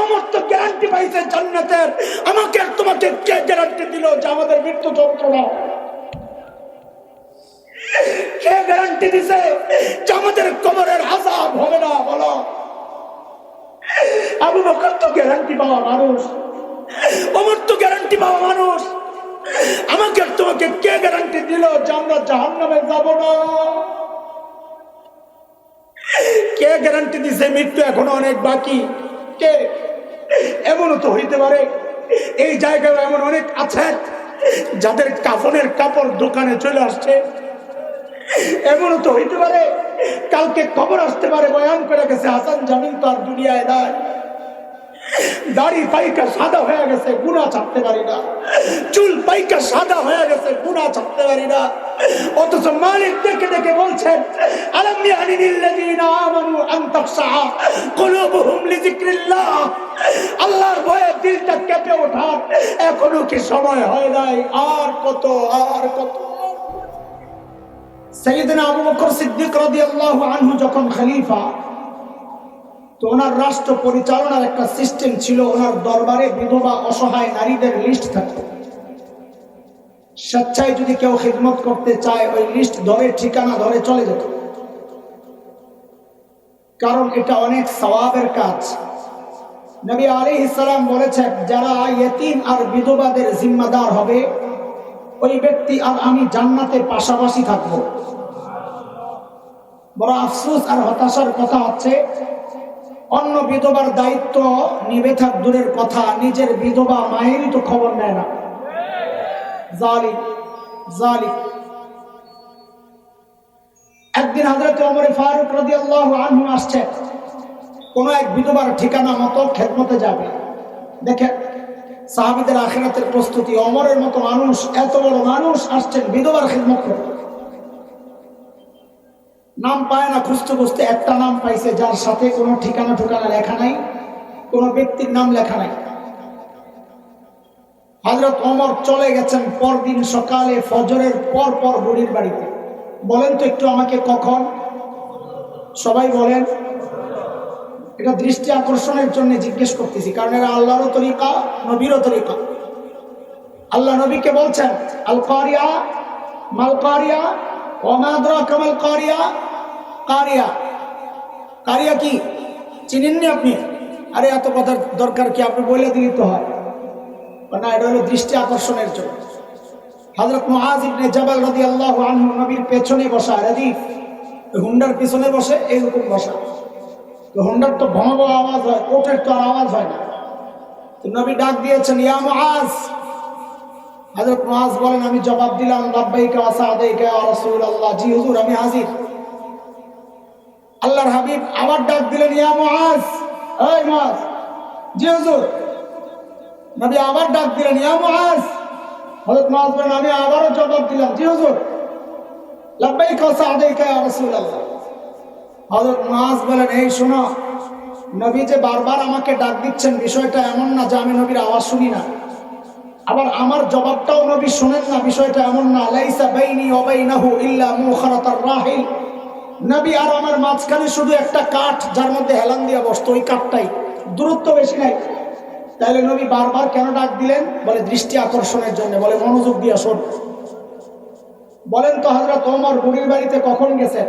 ওমর তো গ্যারান্টি পাইছে জান্নাতের, আমাকে আর তোমাকে কে গ্যারান্টি দিল যে আমাদের মৃত্যু যন্ত্রণা? কে গ্যারান্টি দিছে যে আমাদের কবরের আযাব হবে না? বলো। আবু বকর তো গ্যারান্টি পাওয়া মানুষ, ওমর তো গ্যারান্টি পাওয়া মানুষ, আমাকে আর তোমাকে কে গ্যারান্টি দিল যে আমরা জাহান্নামে যাব না? কে গ্যারান্টি দিছে মৃত্যু এখনো অনেক বাকি? কে? এমনও তো হইতে পারে এই জায়গায় এমন অনেক আছে যাদের কাফনের কাপড় দোকানে চলে আসছে। এমনও তো হইতে পারে কালকে খবর আসতে পারে বয়ান করে গেছে হাসান জামিল তো আর দুনিয়ায় নাই, দাড়ি পাইকা সাদা হয়ে গেছে, গুনাহ ছাড়তে পারি না। চুল পাইকা সাদা হয়ে গেছে, গুনাহ ছাড়তে পারি না। অথচ মালিক দেখে দেখে বলছেন আলাম ইয়ানি লিল্লাযিনা আমানু আন তাখশা কুলুবুহুম লিযিকরিল্লাহ, আল্লাহর ভয়ে দিলটা কেঁপে ওঠার এখনো কি সময় হয় নাই? আর কত, আর কত। সাইয়েদনা আবু বকর সিদ্দিক রাদিয়াল্লাহু আনহু যখন খলিফা, তো ওনার রাষ্ট্র পরিচালনার একটা সিস্টেম ছিল। ওনার দরবারে বিধবা অসহায় নারীদের লিস্ট থাকতো। স্বেচ্ছায় যদি কেউ খিদমত করতে চায় ওই লিস্ট ধরে ঠিকানা ধরে চলে যেত, কারণ এটা অনেক সওয়াবের কাজ। নবী আলাইহিস সালাম বলেছেন যারা ইয়েতিম আর বিধবাদের জিম্মাদার হবে ওই ব্যক্তি আর আমি জান্নাতে পাশাপাশি থাকবো। বড় আফসোস আর হতাশার কথা হচ্ছে অন্য বিধবার দায়িত্ব নিবে থাক দূরের কথা, নিজের বিধবা মায়েরই তো খবর নেয় না। জালিম, জালিম। একদিন হযরত ওমর ফারুক রাদিয়াল্লাহু আনহু আসছে, কোন এক বিধবার ঠিকানা মতো খেদমতে যাবে। দেখেন সাহাবীদের আখিরাতের প্রস্তুতি। ওমরের মতো মানুষ, এত বড় মানুষ আসছেন বিধবার খেদমত করতে। নাম পায় না, খুঁজতে খুঁজতে একটা নাম পাইছে যার সাথে কোনো ঠিকানা ঠিকানা লেখা নাই, কোনো ব্যক্তির নাম লেখা নাই। হযরত ওমর চলে গেছেন পরদিন সকালে ফজরের পর পর বুড়ির বাড়িতে। বলেন তো একটু আমাকে কখন? সবাই বলেন। এটা দৃষ্টি আকর্ষণের জন্য জিজ্ঞেস করতেছি, কারণ এরা আল্লাহরও তরিকা, নবীরও তরিকা। আল্লাহ নবীকে বলছেন আল কারিয়া মাল কারিয়া ওয়া মা আদরাকা মাল কারিয়া। কারিয়া, কারিয়া কি চিনেননি আপনি? আরে এত কথার দরকার কি, আপনি বলে দিলেই তো হয় না। এটা হলো দৃষ্টি আকর্ষণের জন্য। হযরত মুআজ ইবনে জাবাল রাদিয়াল্লাহু আনহু নবীর পেছনে বসা, রাদিফ হুন্ডার পিছনে বসে এইরকম বসা। তো হুন্ডার তো ভয়াবহ আওয়াজ হয়, ওটের তো আর আওয়াজ হয় না। তো নবী ডাক দিয়েছেন ইয়া মুআজ। হযরত মুআজ বলেন আমি জবাব দিলাম লাব্বাইকা ওয়া সা'দাইকা ইয়া রাসূলুল্লাহ, জি হুজুর আমি হাজির। আল্লাহর হাবিব আবার ডাক দিলেন ইয়া মুআজ, এই মুআজ। জি হুজুর। নবী আবার ডাক দিলেন ইয়া মুআজ। হযরত মুআজ বলেন আমি আবারও জবাব দিলাম জি হুজুর। লাব্বাইকা ওয়া সা'দাইকা ইয়া রাসূলুল্লাহ। হযরত মুআজ বলেন এই শোনো, নবী যে বারবার আমাকে ডাক দিচ্ছেন বিষয়টা এমন না যে আমি নবীর আওয়াজ শুনি না, আবার আমার জবাবটাও নবী শুনেন না, বিষয়টা এমন না। লাইসা বাইনি ওয়া বাইনাহু ইল্লা মুখারাতার রাহিল। নবী আর আমার মাঝখানে শুধু একটা কাঠ যার মধ্যে হেলান দিয়া বসতো, ওই কাঠটাই, দূরত্ব বেশি নাই। তাহলে নবী বারবার কেন ডাক দিলেন? বলে দৃষ্টি আকর্ষণের জন্য, বলে মনোযোগ দিয়া শোন। বলেন তো হযরত ওমর বুড়ির বাড়িতে কখন গেছেন?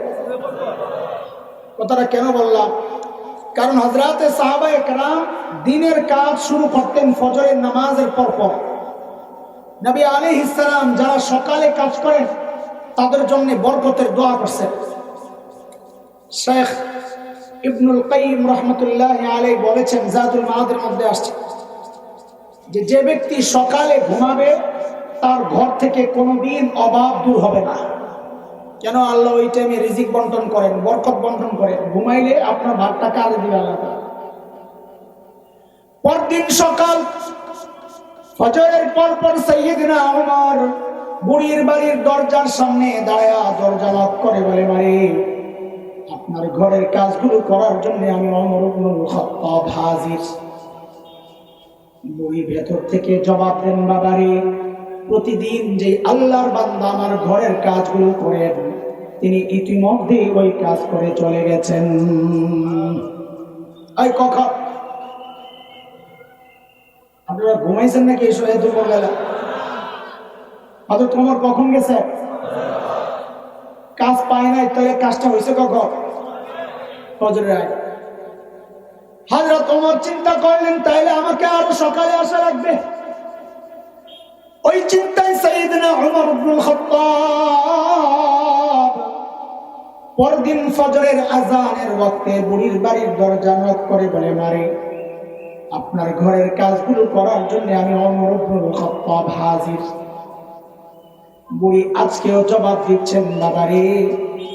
কথাটা কেন বললাম? কারণ হযরতে সাহাবায়ে কেরাম দিনের কাজ শুরু করতেন ফজরের নামাজের পর পর। নবী আলাইহিস সালাম যারা সকালে কাজ করেন তাদের জন্য বরকতের দোয়া করছেন। শেখ ইবনুল কাইয়িম রাহমাতুল্লাহি আলাইহি বলেছেন, জাদুল মাআদের মধ্যে আসছে যে যে ব্যক্তি সকালে ঘুমাবে তার ঘর থেকে কোনোদিন অভাব দূর হবে না। কেন? আল্লাহ ওই টাইমে রিজিক বন্টন করেন, বরকত বন্টন করেন। ঘুমাইলে আপনার ভাগটা কারে দিবে আল্লাহ। পরদিন সকাল ফজরের পর পর সাইয়েদনা ওমর বুড়ির বাড়ির দরজার সামনে দাঁড়ায়া দরজা লক করে বলে, বাড়ি আপনার ঘরের কাজগুলো করার জন্য আমি ওমর ইবনুল খাত্তাব হাজির। বুড়ি ভেতর থেকে জবাব দেন, বাবারে প্রতিদিন যে আল্লাহর বান্দা আমার ঘরের কাজগুলো করেন তিনি ইতিমধ্যে ওই কাজ করে চলে গেছেন। আপনারা ঘুমাইছেন নাকি এই সময় দুপুরবেলা? হযরত ওমর কখন গেছে? কাজ পায় নাই, তাহলে কাজটা হয়েছে কখন? ফজরের আগে। হযরত ওমর চিন্তা করলেন তাইলে আমাকে আরো সকালে আসা লাগবে। ওই চিন্তায় সাইয়েদনা ওমর ইবনুল খাত্তাব পরদিন ফজরের আজানের ওয়াক্তে বুড়ির বাড়ির দরজা নক করে বলে, মারে আপনার ঘরের কাজগুলো করার জন্য আমি ওমর ইবনুল খাত্তাব হাজির। বুড়ি আজকেও জবাব দিচ্ছেন, বাবারে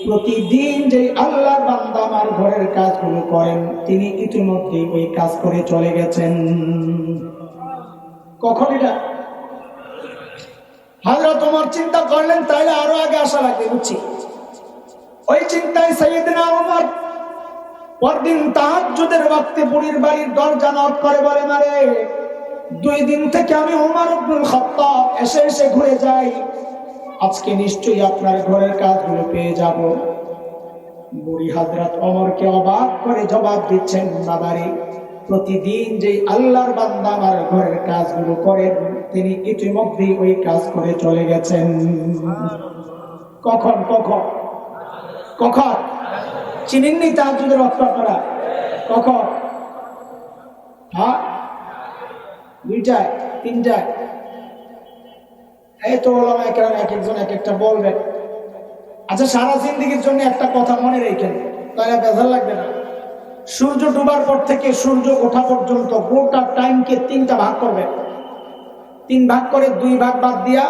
প্রতিদিন যে আল্লাহর বান্দা আমার ঘরের কাজগুলো করেন তিনি ইতিমধ্যে ওই কাজ করে চলে গেছেন। কখন এটা? হযরত ওমর চিন্তা করলেন তাইলে আরো আগে আসা লাগবে, বুঝছি। ওই চিন্তায় সাইয়েদনা ওমর পরদিন তাহাজ্জুদের ওয়াক্তে বুড়ির বাড়ির দরজা নক করে বলে, মারে 2 দিন থেকে আমি ওমর ইবনুল খাত্তাব এসে এসে ঘুরে যাই, আজকে নিশ্চয়ই আপনার ঘরের কাজগুলো পেয়ে যাব। বুড়ি হযরত ওমরকে অবাক করে জবাব দিচ্ছেন, বাবারে প্রতিদিন যে আল্লাহর বান্দা আমার ঘরের কাজগুলো করেন তিনি ইতিমধ্যে ওই কাজ করে চলে গেছেন। কখন কখন কখন? চিনেননি তাহাজ্জুদের ওয়াক্ত আপনারা? কখন? হ্যাঁ, 2টায় 3টায়। এই তো ওলামায়ে কেরাম এক একজন এক একটা বলবেন। আচ্ছা, সারা জিন্দেগির জন্য একটা কথা মনে রেখেন, তাহলে বেজার লাগবে না। সূর্য ডুবার পর থেকে সূর্য ওঠা পর্যন্ত গোটা টাইমকে 3টা ভাগ করবেন। 3 ভাগ করে 2 ভাগ বাদ দিয়া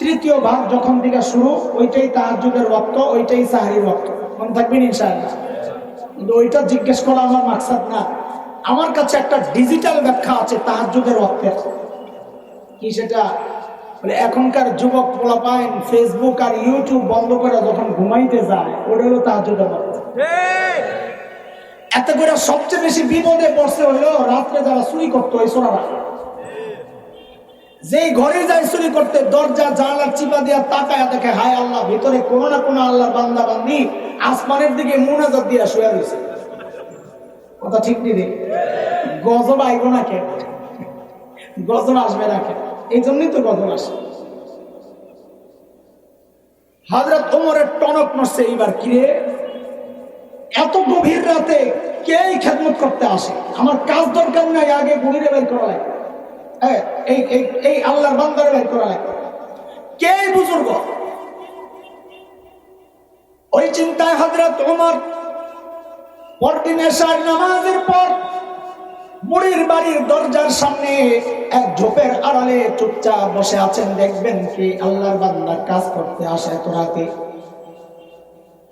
তৃতীয় ভাগ যখন থেকে শুরু, ওইটাই তাহাজ্জুদের ওয়াক্ত, ওইটাই সাহরির ওয়াক্ত। মনে থাকবেন ইনশাআল্লাহ। কিন্তু ওইটা জিজ্ঞেস করা আমার মাকসাদ না। আমার কাছে একটা ডিজিটাল ব্যাখ্যা আছে তাহাজ্জুদের ওয়াক্তের। কি সেটা? বলে এখনকার যুবক পোলাপাইন ফেসবুক আর ইউটিউব বন্ধ করে যখন ঘুমাইতে যায়, ওটা হলো তাহাজ্জুদের ওয়াক্ত। এত করে সবচেয়ে বেশি বিপদে পড়ছে হলো রাত্রে যারা চুরি করতো, এই সোনারা যেই ঘরে যায় চুরি করতে, দরজা জানালা চিপা দিয়া তাকায়া দেখে, হায় আল্লাহ, ভিতরে কোনো না কোনো আল্লাহর বান্দা বান্দি আসমানের দিকে মুনাজাত দিয়া শুয়ে রয়েছে। কথা ঠিক নেই? গজব আইব না কেন? গজব আসবে না কেন? এই জন্যই তো গজব আসে। হযরত ওমরের টনক নড়ছে এইবার, কিরে এত গভীর রাতে কে খেদমত করতে আসে? আমার কাজ দরকার নাই, আগে বুড়িরে বের করা লাগে, এই আল্লাহর বান্দারে বের করা লাগে। কে বুজুর্গ? ওই চিন্তায় হযরত ওমর পরদিন এশার নামাজের পর বুড়ির বাড়ির দরজার সামনে এক ঝোপের আড়ালে চুপচাপ বসে আছেন। দেখবেন কি আল্লাহর বান্দা কাজ করতে আসে এত রাতে।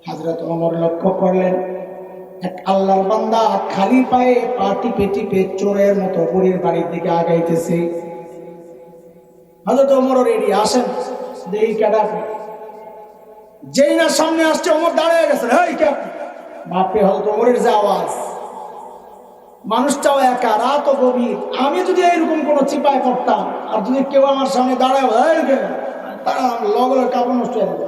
হযরত ওমর লক্ষ্য করলেন এক আল্লাহর বান্দা খালি পায়ে পা টিপে টিপে চোরের মতো বুড়ির বাড়ির দিকে আগাইতেছে। হযরত ওমর রেডি, আসেন দেখি কেডা। যেই না সামনে আসছে ওমর দাঁড়িয়ে গেছেন। এই কে? বাপরে, হযরত ওমরের যে আওয়াজ! মানুষটাও একা, রাত ও গভীর। আমি যদি এইরকম কোনো চিপায় পড়তাম আর যদি কেউ আমার সামনে দাঁড়ায়, তারা লগলের কাপড় নষ্ট হয়ে যাবে।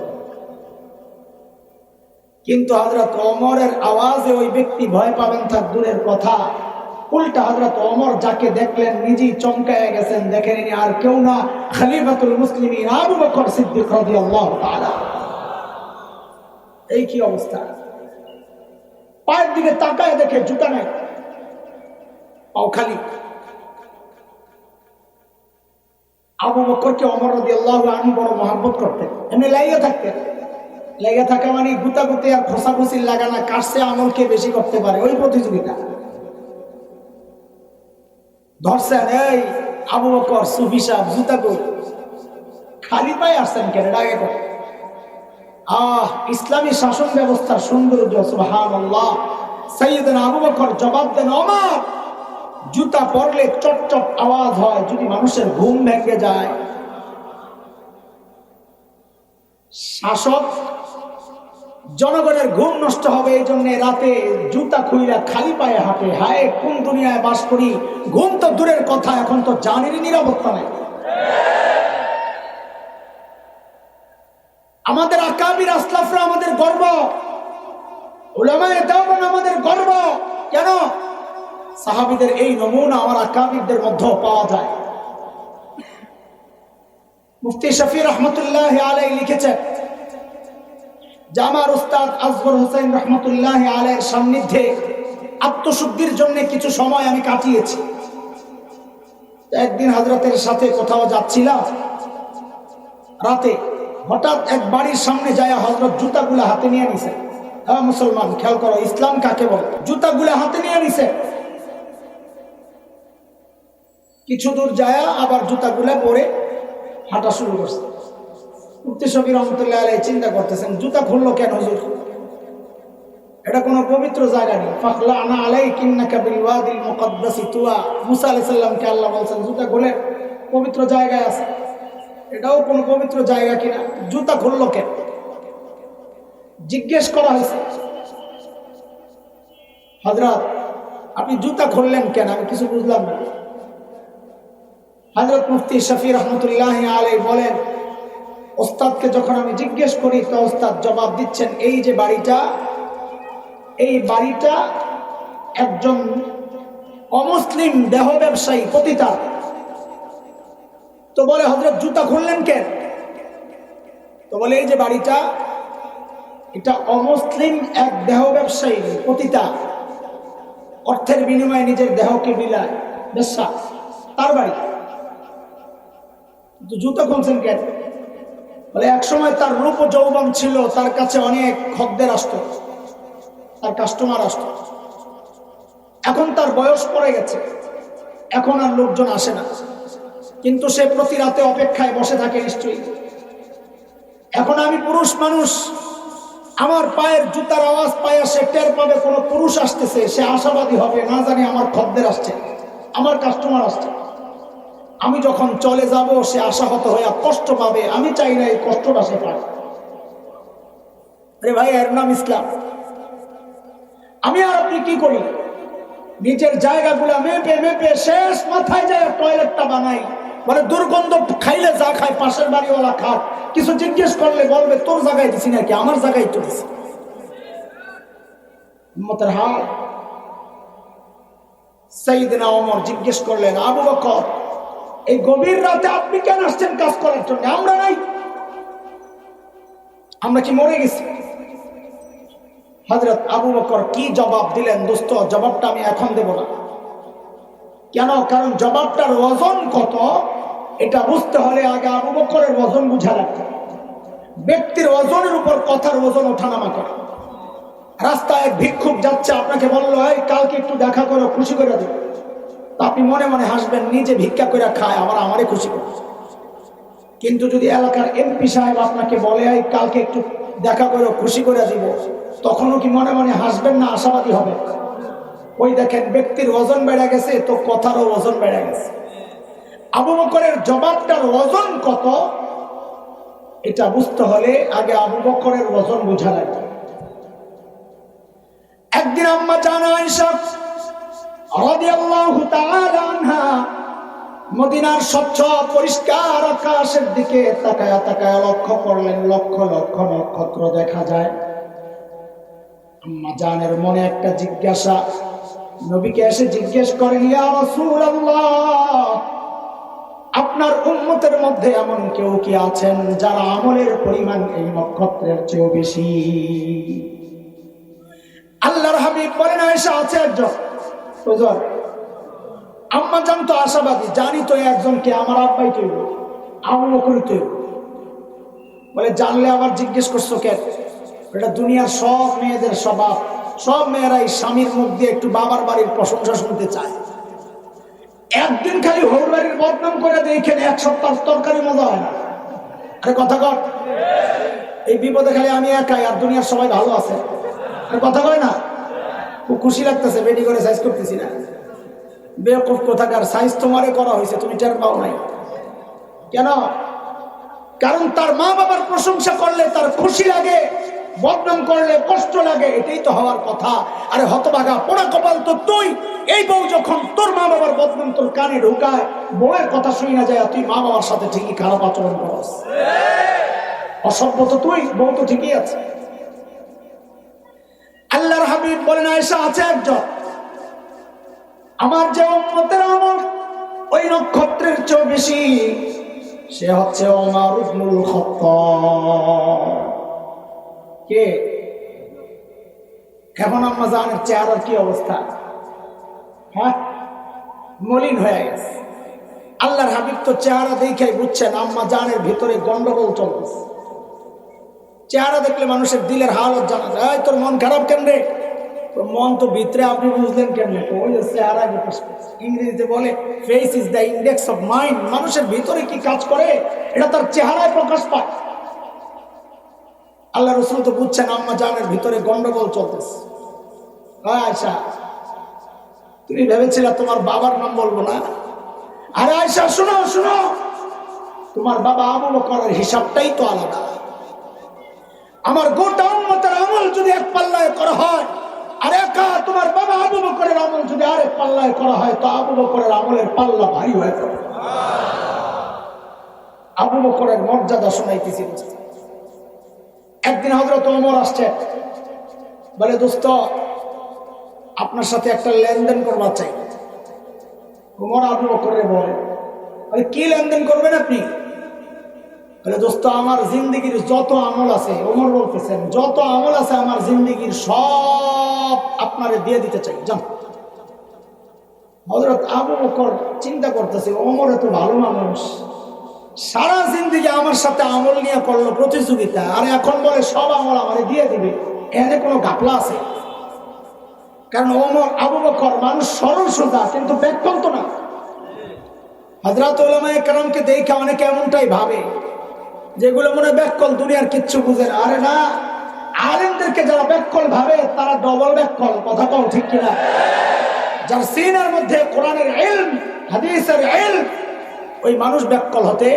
কিন্তু হযরত ওমরের আওয়াজে ওই ব্যক্তি ভয় পাবেন থাক দূরের কথা, উল্টা হযরত ওমর যাকে দেখলেন নিজেই চমকায় গেছেন। দেখেন আর কেউ না, খলিফাতুল মুসলিমিন আবু বকর সিদ্দিক রাদিয়াল্লাহু তাআলা। এই কি অবস্থা! পায়ের দিকে তাকায় দেখে জুতা নাই, পাও খালি। আবু বকরকে ওমর রাদিয়াল্লাহু আনহু বড় মহব্বত করতেন, এমনি লাইয়া থাকতেন। লাইয়া থাকা মানে গুতাগুতি আর খোসাখুসির লাগানা, কাটছে আমলকে বেশি করতে পারে, ওই প্রতিযোগিতা। ধরছেন, এই আবু বকর সুফি সাহেব জুতা কই? খালি পায়ে আসছেন কেন? ডাকে করে ইসলামী শাসন ব্যবস্থার সৌন্দর্য, সুবহানাল্লাহ। সাইয়েদনা আবু বকর জবাব দেন, ওমর জুতা পরলে চটচট আওয়াজ হয়, যদি মানুষের ঘুম ভেঙে যায়। শাসক জনগণের ঘুম নষ্ট হবে, এই জন্য রাতে জুতা খুইলা খালি পায়ে হাঁটে। হায় কোন দুনিয়ায় বাস করি! ঘুম তো দূরের কথা, এখন তো জানেরই নিরাপত্তা নেই। আমাদের আকাবির আসলাফরা আমাদের গর্ব, উলামায়ে দেওবন্দ আমাদের গর্ব। কেন? সাহাবীদের এই নমুনা আমার আকাবিরদের মধ্যে পাওয়া যায়। মুফতি শফি রহমতুল্লাহ আলাইহি লিখেছেন যে আমার উস্তাদ আসগর হোসেন রহমতুল্লাহ আলাইহির সান্নিধ্যে আত্মশুদ্ধির জন্য কিছু সময় আমি কাটিয়েছি। একদিন হযরতের সাথে কোথাও যাচ্ছিলাম, রাতে হঠাৎ এক বাড়ির সামনে যায় হযরত জুতাগুলা হাতে নিয়ে নিছে। হ্যাঁ মুসলমান, খেয়াল করো ইসলাম কাকে বলে। জুতাগুলা হাতে নিয়ে নিছে, কিছু দূর যায় আবার জুতাগুলা পরে হাঁটা শুরু করছে। মুফতি শফি রহমতুল্লাহ আলাইহি চিন্তা করতেছেন, জুতা খুললো কেন হুজুর? এটা কোনো পবিত্র জায়গা নেই। ফাখলানা আলাইকিন্নাকা বিল ওয়াদিল মুকদ্দাসি তুয়া, মুসা আলাইহিস সালামকে আল্লাহ বলছেন জুতা খুলে পবিত্র জায়গায় আছে। এটাও কোনো পবিত্র জায়গা কিনা, জুতা খুললো কেন? জিজ্ঞেস করা হয়েছে, হযরত আপনি জুতা খুললেন কেন? আমি কিছু বুঝলাম না। হযরত মুফতি শফি রহমতুল্লাহ আলাইহি বলেন, ওস্তাদকে যখন আমি জিজ্ঞেস করি তো ওস্তাদ জবাব দিচ্ছেন, এই যে বাড়িটা, এই বাড়িটা একজন অমুসলিম দেহ ব্যবসায়ী পতিতা। তো বলে হযরত জুতা খুললেন কেন? তো বলে এই যে বাড়িটা, এটা অমুসলিম এক দেহ ব্যবসায়ী পতিতা, অর্থের বিনিময়ে নিজের দেহকে বিলায় ব্যবসা, তার বাড়ি। জুতা খুলছেন কেন? বলে এক সময় তার রূপ ও যৌবন ছিল, তার কাছে অনেক খদ্দের আসতো, তার কাস্টমার আসতো। এখন তার বয়স পড়ে গেছে, এখন আর লোকজন আসে না, কিন্তু সে প্রতি রাতে অপেক্ষায় বসে থাকে নিশ্চয়ই। এখন আমি পুরুষ মানুষ, আমার পায়ের জুতার আওয়াজ পায়ে সে টের পাবে কোনো পুরুষ আসতেছে, সে আশাবাদী হবে, না জানি আমার খদ্দের আসছে, আমার কাস্টমার আসছে। আমি যখন চলে যাব সে আশাহত হয়ে কষ্ট পাবে, আমি চাই না এই কষ্টটা সে পায়। আরে ভাই, এর নাম ইসলাম। আমি আর আপনি কি করি? নিজের জায়গাগুলা মেপে মেপে শেষ মাথায় যায় টয়লেটটা বানাই। মানে দুর্গন্ধ খাইলে যা খায় পাশের বাড়িওয়ালা খাক, কিছু জিজ্ঞেস করলে বলবে তোর জায়গায় দিছি নাকি, আমার জায়গায় তো দিছি। উম্মতের হাল। সাইয়েদনা ওমর জিজ্ঞেস করলেন, আবু বকর এই গভীর রাতে আপনি কেন আসছেন কাজ করার জন্য? আমরা নাই, আমরা কি মরে গেছি? হযরত আবু বকর কি জবাব দিলেন দোস্ত, জবাবটা আমি এখন দেব না। কেন? কারণ জবাবটার ওজন কত এটা বুঝতে হলে আগে আবু বকরের ওজন বুঝা লাগবে। ব্যক্তির ওজনের উপর কথার ওজন ওঠানামা করে। রাস্তায় এক ভিক্ষুক যাচ্ছে, আপনাকে বললো এই কালকে একটু দেখা করো, খুশি করে দেবে। আপনি মনে মনে হাসবেন, নিজে ভিক্ষা করে খায়, আবার আমারে খুশি করে। কিন্তু যদি এলাকার এমপি সাহেব আপনাকে বলে এই কালকে একটু দেখা করো, খুশি করে দিব, তখনও কি মনে মনে হাসবেন না আশাবাদী হবে? ওই দেখেন, ব্যক্তির ওজন বেড়ে গেছে তো কথারও ওজন বেড়ে গেছে। আবু বকরের জবাবটার ওজন কত এটা বুঝতে হলে আগে আবু বকরের ওজন বোঝা লাগবে। একদিন আম্মা জান আয়েশা রাদিয়াল্লাহু তাআলা আনহা মদিনার স্বচ্ছ পরিষ্কার আকাশের দিকে তাকায়া তাকায়া লক্ষ্য করলেন, লক্ষ লক্ষ নক্ষত্র দেখা যায়। আম্মা জানের মনে একটা জিজ্ঞাসা, নবীকে এসে জিজ্ঞেস করেন, ইয়া রাসূলুল্লাহ আপনার উম্মতের মধ্যে এমন কেউ কি আছেন যারা আমলের পরিমাণ এই নক্ষত্রের চেয়েও বেশি? আল্লাহর হাবিব বলেন, আয়েশা আছে একজন। হুজুর আম্মা জান তো আশাবাদী, জানি তো একজনকে, আমার আব্বাই তৈব, আবু বকর তৈব। বলে জানলে আবার জিজ্ঞেস করছো কেন? এটা দুনিয়ার সব মেয়েদের স্বভাব, সব মেয়েরাই স্বামীর মুখ দিয়ে একটু বাবার বাড়ির প্রশংসা শুনতে চায়। একদিন খালি হৌর বাড়ির বদনাম করে দেখেন, এক সপ্তাহ তরকারি মজা হয় না। আরে কথা কর, এই বিপদে খালি আমি একাই, আর দুনিয়ার সবাই ভালো আছে। আরে কথা কয় না, খুব খুশি লাগতেছে, বেডি করে সাইজ করতেছি না। বেকুব কোথাকার, সাইজ তোমারে করা হয়েছে, তুমি টের পাও নাই কেন? কারণ তার মা বাবার প্রশংসা করলে তার খুশি লাগে, বদনাম করলে কষ্ট লাগে, এটাই তো হওয়ার কথা। আরে হতভাগা পোড়া কপাল তো তুই, এই বউ যখন তোর মা বাবার বদনাম তোর কানে ঢুকায়, বউয়ের কথা শুই না যায়, তুই মা বাবার সাথে ঠিকই খারাপ আচরণ করস। অসভ্য তো তুই, বউ তো ঠিকই আছে। আল্লাহর হাবিব বলেন, আয়েশা আছে একজন, আমার যে উম্মতের আমল ওই নক্ষত্রের চেয়ে বেশি, সে হচ্ছে ওমর ইবনুল খাত্তাব। কে? এখন আম্মা জানের চেহারার কি অবস্থা? হ্যাঁ, মলিন হয়ে গেছে। আল্লাহর হাবিব তো চেহারা দেখেই বুঝছেন আম্মা জানের ভিতরে গন্ডগোল চলতেছে। চেহারা দেখলে মানুষের দিলের হালত জানা যায়। তোর মন খারাপ কেন রে? তোর মন তো ভিতরে, আপনি বুঝলেন কেমনে? ওই চেহারা, ইংরেজিতে বলে face is the index of mind. মানুষের ভিতরে কি কাজ করে এটা তার চেহারায় প্রকাশ পায়। আল্লাহ রসুল তো বুঝছেন আম্মা জানের ভিতরে গন্ডগোল চলতেছে। আয়সা, তুমি ভেবেছিলে তোমার বাবার নাম বলবো না? আরে আয়সা, শুনো শুনো, তোমার বাবা আবু বকরের হিসাবটাই তো আলাদা। আমার গোটা উম্মতের আমল যদি এক পাল্লায় করা হয়, আর একা তোমার বাবা আবু বকরের আমল যদি আরেক পাল্লায় করা হয়, তো আবু বকরের আমলের পাল্লা ভারী হয়ে যাবে। আবু বকরের মর্যাদা শোনাইতেছি। একদিন হযরত ওমর আসছে, বলে দোস্ত আপনার সাথে একটা লেনদেন করবার চাই। ওমর আবু বকরের বলে, আরে কি লেনদেন করবেন আপনি? বলে দোস্ত আমার জিন্দেগির যত আমল আছে, ওমর বলতেছেন যত আমল আছে আমার জিন্দেগির সব আপনারে দিয়ে দিতে চাই, জান। হযরত আবু বকর চিন্তা করতেছে, ওমর এত ভালো মানুষ, সারা জিন্দেগি আমার সাথে আমল নিয়ে করলো প্রতিযোগিতা, আর এখন বলে সব আমল আমারে দিয়ে দিবে। এখানে কোনো ঘাপলা আছে? কারণ ওমর আবু বকর মানুষ সরল সোজা, কিন্তু ব্যাককল তো না। হযরত উলামায়ে কেরামকে দেখে অনেকে এমনটাই ভাবে, যেগুলো মনে ব্যাককল, দুনিয়ার কিচ্ছু বুঝে না। আরে না, আলেমদেরকে যারা ব্যাককল ভাবে তারা ডবল ব্যাককল। কথা কও ঠিক কিনা? যার সিনার মধ্যে কোরআনের ইলম, হাদিসের ইলম, ওই মানুষ ব্যাককল হতে।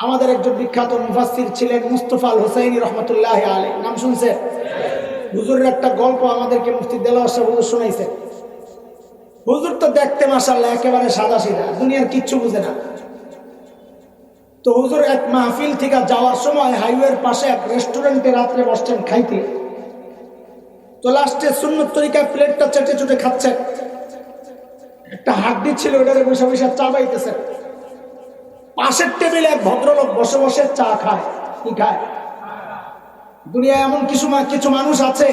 আমাদের একজন বিখ্যাত মুফাসসির ছিলেন মুস্তাফা আল হুসাইনি রহমাতুল্লাহ আলাইহি, নাম শুনছে? হুজুরের একটা গল্প আমাদেরকে মুফতি দেলাওয়ার সাহেব হুজুর শোনাইছে। হুজুর তো দেখতে মাশাআল্লাহ একেবারে সাদা সিধা, দুনিয়ার কিচ্ছু বুঝে না। তো হুজুর এক মাহফিল থেকে যাওয়ার সময় হাইওয়ের পাশে এক রেস্টুরেন্টে রাত্রে বসছেন খাইতে। তো লাস্টে সুন্নত তরিকায় প্লেটটা চেটে চুটে খাচ্ছেন। একটা হাড্ডি ছিল, ওটারে বসে বসে চা পাইতেছেন। পাশের টেবিলে এক ভদ্রলোক বসে বসে চা খায়। কি খায়? দুনিয়ায় এমন কিছু মানুষ আছে,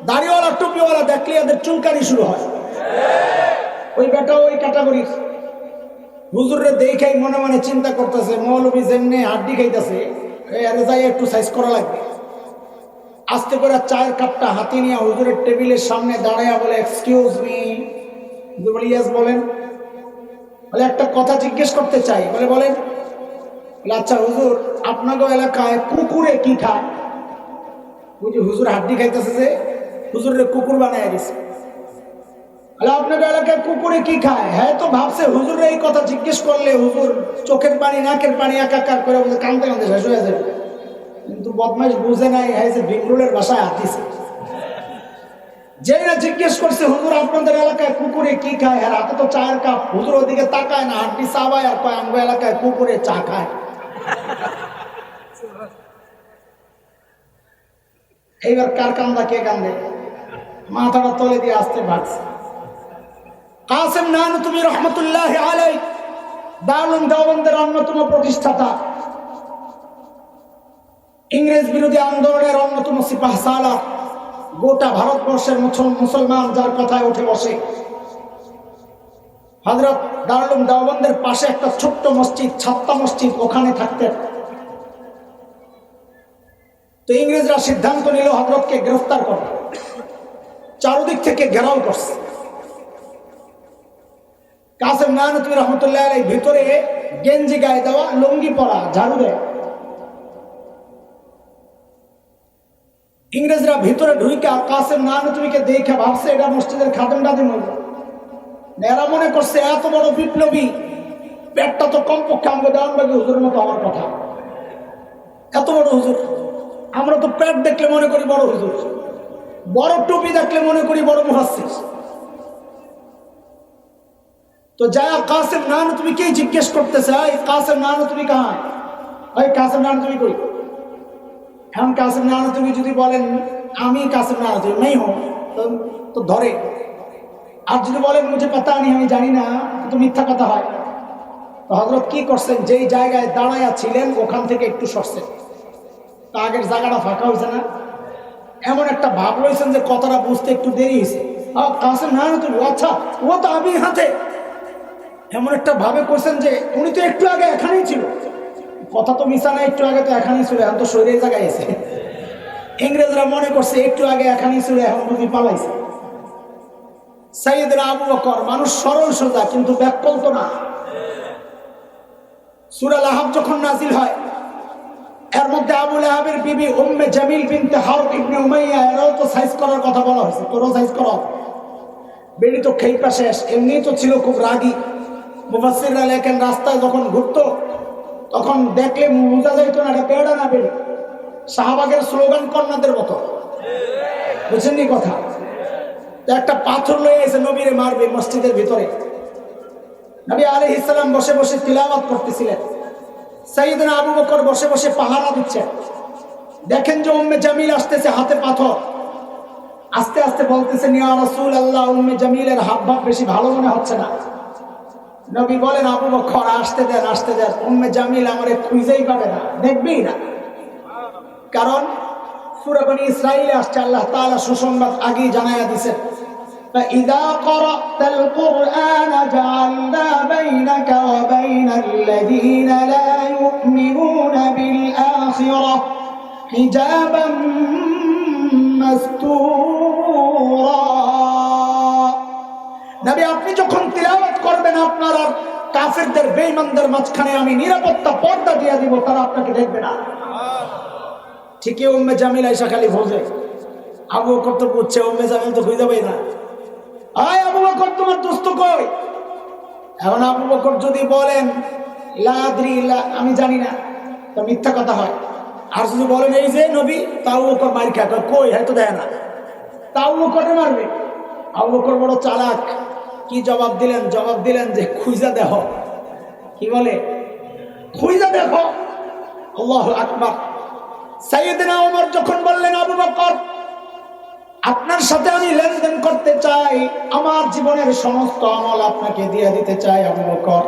দাড়িওয়ালা টুপিওয়ালা দেখলে এদের চুলকানি শুরু হয়। ওই বেটা ওই ক্যাটাগরির। হুজুরের দেখেই মনে মনে চিন্তা করতেছে, মৌলবী যেমনি হাড্ডি খাইতেছে, আরে যাই একটু সাইজ করা লাগবে। আস্তে করে চায়ের কাপটা হাতে নিয়ে হুজুরের টেবিলের সামনে দাঁড়াইয়া বলে, এক্সকিউজ মি। হুজুর বলে, ইয়েস বলেন। বলে, একটা কথা জিজ্ঞেস করতে চাই। বলে, বলেন। বলে, আচ্ছা হুজুর, আপনাদের এলাকায় কুকুরে কি খায়? বুঝি হুজুর হাড্ডি খাইতেছে, যে হুজুরের কুকুর বানায় দিছে। আপনাদের এলাকায় কুকুরে কি খায়? হ্যাঁ, তো ভাবছে হুজুরের এই কথা জিজ্ঞেস করলে হুজুর চোখের পানি নাকের পানি একাকার করে বলতে কান্দতে কান্দতে শেষ হয়ে যাবে। কিন্তু বদমাইশ বুঝে নাই, হ্যাঁ যে ভিমরুলের বাসায় হাতিছে। যেই না জিজ্ঞেস করছে হুজুর আপনাদের এলাকায় কুকুরে কি খায়, হ্যাঁ হাতে তো চায়ের কাপ। হুজুর ওদিকে তাকায় না, হাড্ডি চাবায় আর কয় আমগো এলাকায় কুকুরে চা খায়। এইবার কার কান্দা কে কান্দে? মাথাটা তলে দিয়ে আসতে ভাগছে। কাসেম নানুতুবি রহমতুল্লাহ আলাইহি দারুল দেওবন্দের অন্যতম প্রতিষ্ঠাতা, ইংরেজ বিরোধী আন্দোলনের অন্যতম সিপাহ সালার, গোটা ভারতবর্ষের মুসলমান যার কথায় উঠে বসে। হযরত দারুল দেওবন্দের পাশে একটা ছোট্ট মসজিদ, ছাত্তা মসজিদ, ওখানে থাকতেন। তো ইংরেজরা সিদ্ধান্ত নিল হযরতকে গ্রেফতার করে। চারদিক থেকে ঘেরাও করছে। কাসেম নানুতুবি রহমতুল্লাহ আলাইহি ভিতরে গেঞ্জি গায়ে দেওয়া, লুঙ্গি পরা, ঝাড়ু দেয়। ইংরেজরা ভিতরে ঢুইকা কাসেম নানুতুবিকে দেখে ভাবছে এটা মসজিদের খাদেম টাদেম হইল। এরা মনে করছে এত বড় বিপ্লবী, পেটটা তো কমপক্ষে আমাকে দেওয়ানবাগী হুজুরের মতো হওয়ার কথা। এত বড় হুজুর, আমরা তো পেট দেখলে মনে করি বড় হুজুর, বড় টুপি দেখলে মনে করি বড় মুহাদ্দিস। তো যায়া কাসেম নানুতুবিকে জিজ্ঞেস করতেছে, এই কাসেম নানুতুবি কাহা? এই কাসেম নানুতুবি কই? এখন কাসেম নানুতুবি যদি বলেন আমি কাসেম নানুতুবি নেই হো, তো ধরে আর যদি বলেন মুঝে পাতা নেই, আমি জানি না, তো মিথ্যা কথা হয়। তো হযরত কি করছেন, যেই জায়গায় দাঁড়ায়া ছিলেন ওখান থেকে একটু সরছেন, তা আগের জায়গাটা ফাঁকা হয়েছে না? এমন একটা ভাব রয়েছেন যে কথাটা বুঝতে একটু দেরি হয়েছে। কাছে না তো আচ্ছা, ও তো আমি হাতে, এমন একটা ভাবে করছেন যে উনি তো একটু আগে এখানেই ছিল। কথা তো মিশা না, একটু আগে তো এখানেই ছিল, এখন তো শরীরের জায়গায় এসে। ইংরেজরা মনে করছে একটু আগে এখানেই ছিল, এখন বুঝি পালাইছে। সাইয়েদনা আবু বকর মানুষ সরল সোজা, কিন্তু ব্যাককল তো না। সূরা লাহাব যখন নাজিল হয়, এর মধ্যে আবু লাহাবের বিবি উম্মে জামিল বিনতে হারব ইবনে উমাইয়া, এরাও তো সাইজ করার কথা বলা হয়েছে, তোরও সাইজ করা। বেড়ি তো খেইপা শেষ, এমনি তো ছিল খুব রাগী। মুফাসসিররা লেখেন রাস্তায় যখন ঘুরতো তখন দেখলে বোঝা যাইতো না এটা বেড়া না বেড়ি। শাহবাগের স্লোগান কন্যাদের মতো, বুঝছেননি কথা? একটা পাথর লয়ে এসে নবীরে মারবে মসজিদের ভিতরে। নবী আলাইহিস সালাম বসে বসে তিলাওয়াত করতেছিলেন, সাইয়েদনা আবু বকর বসে বসে পাহারা দিচ্ছেন। দেখেন যে উম্মে জামিল আসতেছে, হাতে পাথর, আস্তে আস্তে বলতেছেন ইয়া রাসূলুল্লাহ, উম্মে জামিলের হাবভাব বেশি ভালো মনে হচ্ছে না। নবী বলেন আবু বকর আসতে দেন, আসতে দেন, উম্মে জামিল আমারে খুঁজেই পাবে না, দেখবেই না। কারণ সূরা বনী ইসরাঈলে আসছে, আল্লাহ তাআলা সুসংবাদ আগেই জানায়া দিয়েছেন, فإذا قرأت القرآن جعلنا بينك وبين الذين لا يؤمنون بالآخرة حجابا مستورا। নবী আপনি যখন তিলাওয়াত করবেন, আপনার আর কাফেরদের বেঈমানদের মাঝখানে আমি নিরাপত্তা পর্দা দিয়ে দিব, তারা আপনাকে দেখবে না। ঠিকই উম্মে জামিল আয়েশা খালি ভোজে, আবু বকর তো বুঝছে উম্মে জামিল তো খুঁজে পাবে না। আয় আবু বকর, তোমার দোস্ত কই? এখন আবু বকর যদি বলেন লা আদরি, আমি জানি না, তো মিথ্যা কথা হয়। আর যদি বলেন এই যে নবী, তাও বকর মার খায়, কই হয়তো দেয় না, তাও বকরে মারবে। আবু বকর বড় চালাক, কি জবাব দিলেন? জবাব দিলেন যে খুঁজা দেখো। কি বলে? খুঁজা দেখো। আল্লাহু আকবার। সাইয়েদনা ওমর যখন বললেন আবু বকর আপনার সাথে আমি লেনদেন করতে চাই, আমার জীবনের সমস্ত আমল আপনাকে দিয়ে দিতে চাই আবু বকর।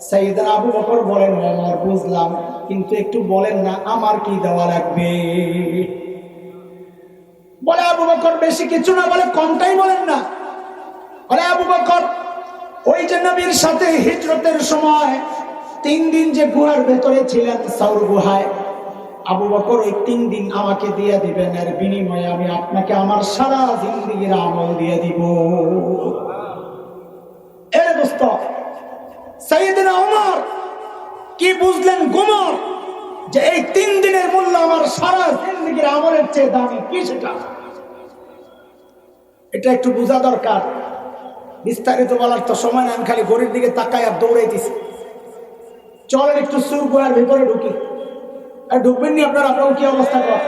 সাইয়েদনা আবু বকর বলেন ওমর বুঝলাম, কিন্তু একটু বলেন না আমার কি দেওয়া লাগবে। বলে আবু বকর বেশি কিছু না, বলে কমটাই বলেন না। বলে আবু বকর ওই যে নবীর সাথে হিজরতের সময় 3 দিন যে গুহার ভেতরে ছিলেন, সাউর গুহায়, আবু বকর ওই 3 দিন আমাকে দিয়ে দিবেন, এর বিনিময়ে আমি আপনাকে আমার সারা জিন্দেগীর আমল দিয়ে দিব। এ দোস্ত, সাইয়েদনা ওমর কি বুঝলেন গোমর, যে এই 3 দিনের মূল্য আমার সারা জিন্দেগীর আমলের চেয়ে দামি। কি সেটা? এটা একটু বোঝা দরকার। বিস্তারিত বলার তো সময় না, আমি খালি ঘড়ির দিকে তাকাই আর দৌড়াইতেছি। চলেন একটু সুর গুহার ভেতরে ঢুকি। আর ঢুকবেননি আপনারা? আপনার কি অবস্থা কর?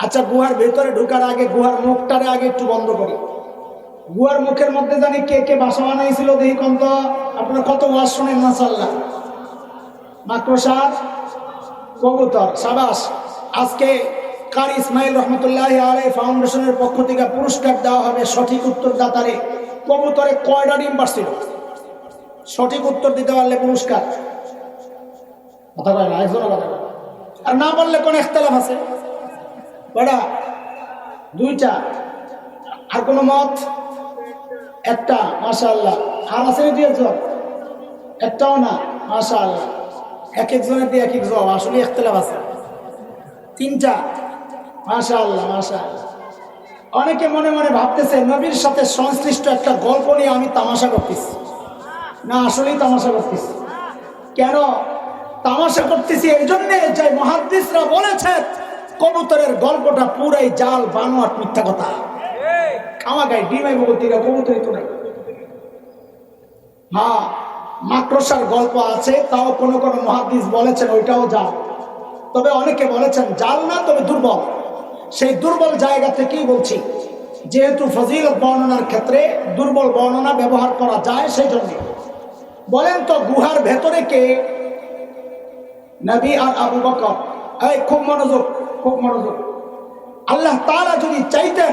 আচ্ছা, গুহার ভেতরে ঢুকার আগে গুহার মুখটারে আগে একটু বন্ধ করি। গুহার মুখের মধ্যে জানি কে কে বাসা বানাইছিল, দেখি কন্ত। আপনারা কত ওয়াজ শোনেন মাশাআল্লাহ। মাকড়সার, কবুতর, সাবাস। আজকে কারি ইসমাইল রহমতুল্লাহি আলাইহি ফাউন্ডেশনের পক্ষ থেকে পুরস্কার দেওয়া হবে সঠিক উত্তরদাতারে। কবুতরে কয়টা ডিম পারছিল? সঠিক উত্তর দিতে পারলে পুরস্কার। কথা কয় না, একজনও কথা কয়। আর না বললে কোন ইখতিলাফ আছে? কয়টা? 2টা। আর কোন মত? একটা। মাশাআল্লাহ। আর আছে 2 জন? একটাও না। মাশাআল্লাহ। এক একজনের দিয়ে এক এক জবাব, আসলে ইখতিলাফ আছে। 3টা। মাশাআল্লাহ, মাশাআল্লাহ। অনেকে মনে মনে ভাবতেছে নবীর সাথে সংশ্লিষ্ট একটা গল্প নিয়ে আমি তামাশা করতেছি। না, আসলেই তামাশা করতেছি। কেন তামাশা করতেছি? এই জন্যে যে মুহাদ্দিসরা বলেছেন কবুতরের গল্পটা পুরাই জাল, বানোয়াট, মিথ্যা কথা। কামাগাই ডিমাই বগতিরা, কবুতরই তো নাই। হ্যাঁ, মাকড়সার গল্প আছে, তাও কোন কোন মুহাদ্দিস বলেছেন ওইটাও জাল। তবে অনেকে বলেছেন জাল না, তবে দুর্বল। সেই দুর্বল জায়গা থেকেই বলছি, যেহেতু ফজিলত বর্ণনার ক্ষেত্রে দুর্বল বর্ণনা ব্যবহার করা যায়, সেই জন্য। বলেন তো গুহার ভেতরে কে? নবী আর আবু বকর। এই খুব মনোযোগ, খুব মনোযোগ। আল্লাহ তাআলা যদি চাইতেন